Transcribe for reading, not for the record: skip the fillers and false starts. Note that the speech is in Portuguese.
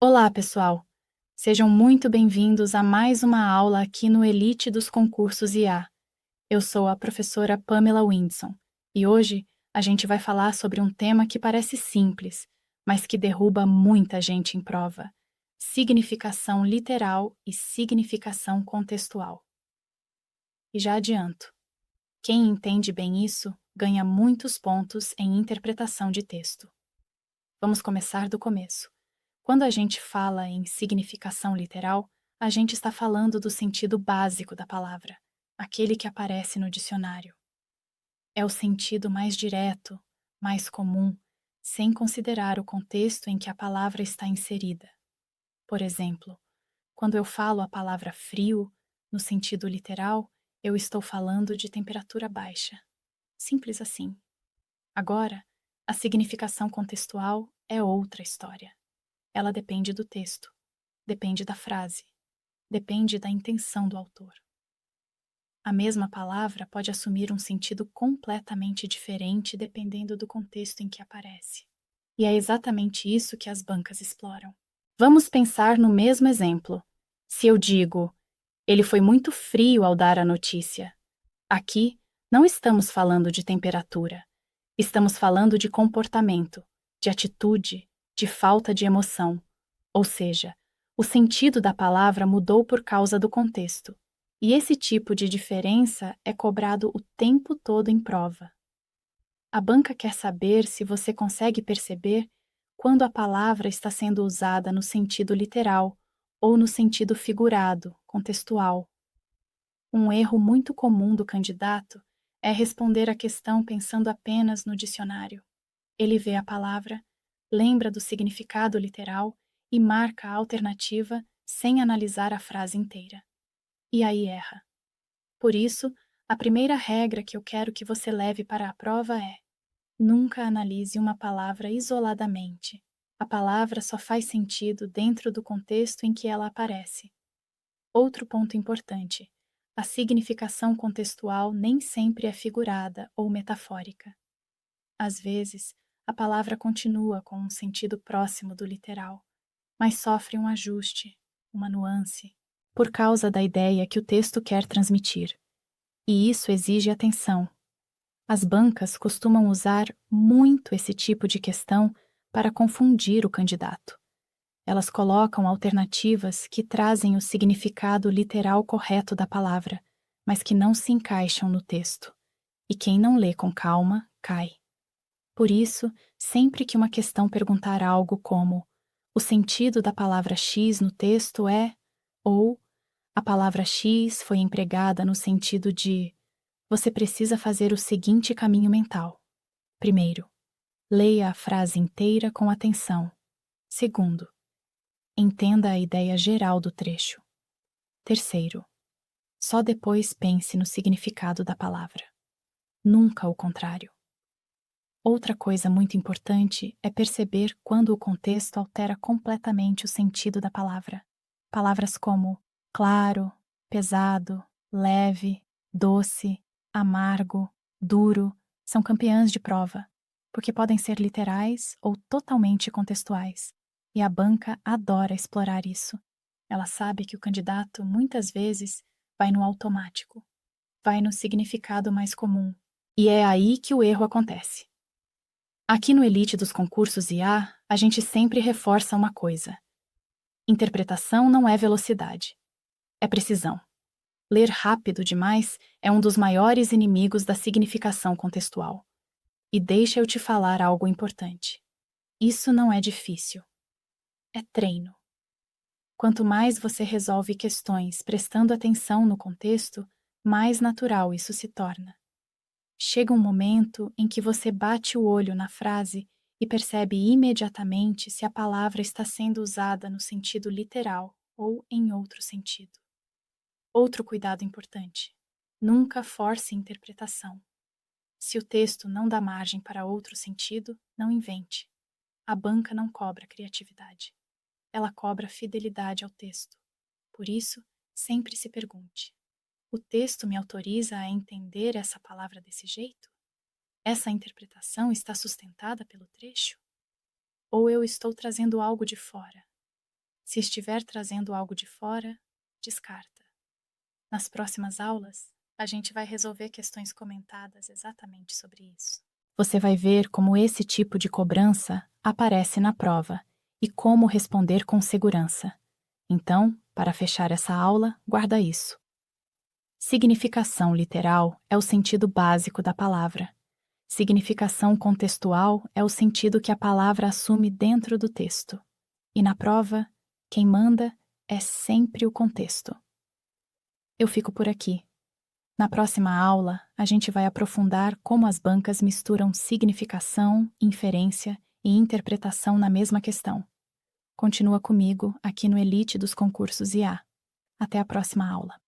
Olá, pessoal! Sejam muito bem-vindos a mais uma aula aqui no Elite dos Concursos IA. Eu sou a professora Pamela Windson e hoje a gente vai falar sobre um tema que parece simples, mas que derruba muita gente em prova: significação literal e significação contextual. E já adianto, quem entende bem isso ganha muitos pontos em interpretação de texto. Vamos começar do começo. Quando a gente fala em significação literal, a gente está falando do sentido básico da palavra, aquele que aparece no dicionário. É o sentido mais direto, mais comum, sem considerar o contexto em que a palavra está inserida. Por exemplo, quando eu falo a palavra frio, no sentido literal, eu estou falando de temperatura baixa. Simples assim. Agora, a significação contextual é outra história. Ela depende do texto, depende da frase, depende da intenção do autor. A mesma palavra pode assumir um sentido completamente diferente dependendo do contexto em que aparece. E é exatamente isso que as bancas exploram. Vamos pensar no mesmo exemplo. Se eu digo, ele foi muito frio ao dar a notícia. Aqui, não estamos falando de temperatura. Estamos falando de comportamento, de atitude, de falta de emoção. Ou seja, o sentido da palavra mudou por causa do contexto. E esse tipo de diferença é cobrado o tempo todo em prova. A banca quer saber se você consegue perceber quando a palavra está sendo usada no sentido literal ou no sentido figurado, contextual. Um erro muito comum do candidato é responder a questão pensando apenas no dicionário. Ele vê a palavra, lembra do significado literal e marca a alternativa sem analisar a frase inteira. E aí erra. Por isso, a primeira regra que eu quero que você leve para a prova é: nunca analise uma palavra isoladamente. A palavra só faz sentido dentro do contexto em que ela aparece. Outro ponto importante: a significação contextual nem sempre é figurada ou metafórica. Às vezes, a palavra continua com um sentido próximo do literal, mas sofre um ajuste, uma nuance, por causa da ideia que o texto quer transmitir. E isso exige atenção. As bancas costumam usar muito esse tipo de questão para confundir o candidato. Elas colocam alternativas que trazem o significado literal correto da palavra, mas que não se encaixam no texto. E quem não lê com calma, cai. Por isso, sempre que uma questão perguntar algo como o sentido da palavra X no texto é, ou a palavra X foi empregada no sentido de, você precisa fazer o seguinte caminho mental. Primeiro, leia a frase inteira com atenção. Segundo, entenda a ideia geral do trecho. Terceiro, só depois pense no significado da palavra. Nunca o contrário. Outra coisa muito importante é perceber quando o contexto altera completamente o sentido da palavra. Palavras como claro, pesado, leve, doce, amargo, duro são campeãs de prova, porque podem ser literais ou totalmente contextuais. E a banca adora explorar isso. Ela sabe que o candidato muitas vezes vai no automático, vai no significado mais comum. E é aí que o erro acontece. Aqui no Elite dos Concursos IA, a gente sempre reforça uma coisa: interpretação não é velocidade, é precisão. Ler rápido demais é um dos maiores inimigos da significação contextual. E deixa eu te falar algo importante. Isso não é difícil. É treino. Quanto mais você resolve questões prestando atenção no contexto, mais natural isso se torna. Chega um momento em que você bate o olho na frase e percebe imediatamente se a palavra está sendo usada no sentido literal ou em outro sentido. Outro cuidado importante: nunca force interpretação. Se o texto não dá margem para outro sentido, não invente. A banca não cobra criatividade. Ela cobra fidelidade ao texto. Por isso, sempre se pergunte: o texto me autoriza a entender essa palavra desse jeito? Essa interpretação está sustentada pelo trecho? Ou eu estou trazendo algo de fora? Se estiver trazendo algo de fora, descarta. Nas próximas aulas, a gente vai resolver questões comentadas exatamente sobre isso. Você vai ver como esse tipo de cobrança aparece na prova e como responder com segurança. Então, para fechar essa aula, guarda isso. Significação literal é o sentido básico da palavra. Significação contextual é o sentido que a palavra assume dentro do texto. E na prova, quem manda é sempre o contexto. Eu fico por aqui. Na próxima aula, a gente vai aprofundar como as bancas misturam significação, inferência e interpretação na mesma questão. Continua comigo aqui no Elite dos Concursos IA. Até a próxima aula.